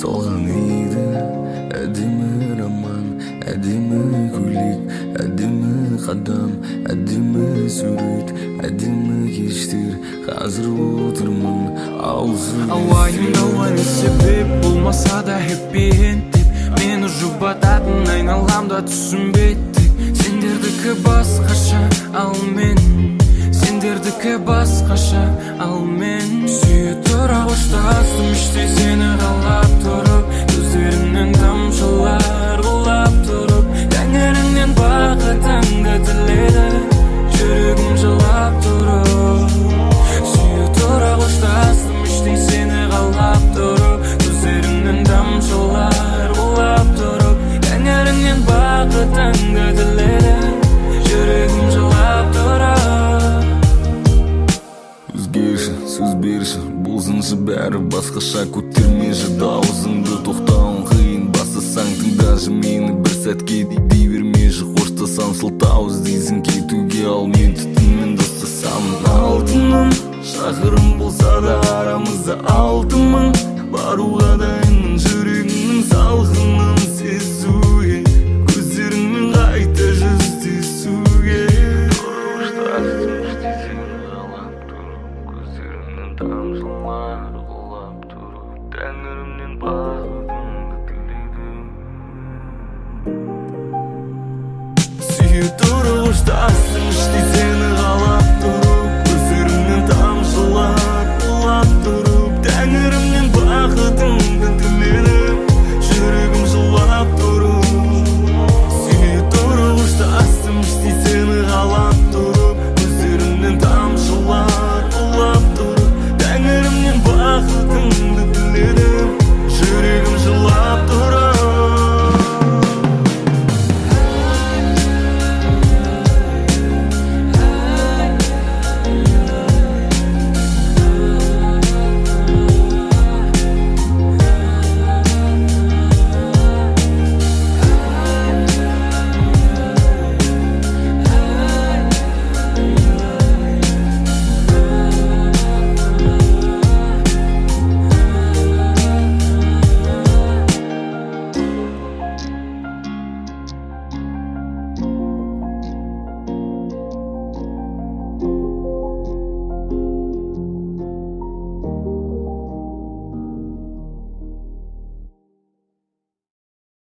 салган ийди, әдемі роман, әдемі көйлек, әдемі қадам, әдемі сурет, әдемі кештер. Қазір отырмын аузы ауайымдауға не себеп болмаса да хэппи энд деп мені жұбататын айналамда түсінбеді. Сендердікі басқаша, ал мен сендердікі басқаша, ал мен сүйе тұра қоштастым іштей сені қалап тұрып, көздеріңнен тамшылар құлап тұрып, тәңіріңнен бақытыңды тіледі, жүрегім жылап тұрып. Сүйе тұра қоштастым іштей сені қалап тұрып, көздеріңнен тамшылар құлап тұрып, тәңіріңнен бақытыңды тіледі, жүрегім жылап тұрып. Өзгерші, сөз берші, болсыншы бәрі басқаша. Көтермеші дауысыңды, тоқтауың қиын. Бастасаң тыңдашы мені бір сәтке, дей бермеші. Қоштасам сылтау іздейсің кетуге, ал мен түтінмен достасам. Алтыным, шақырым болса да арамызда 6 мың. Баруға дайынмын жүрегімнің салқынын сезуге, көздеріңмен қайта жүздесуге. Көздеріңнен тамшылар құлап тұрып, тәңірімнен бақытыңды тіледім. Сүйе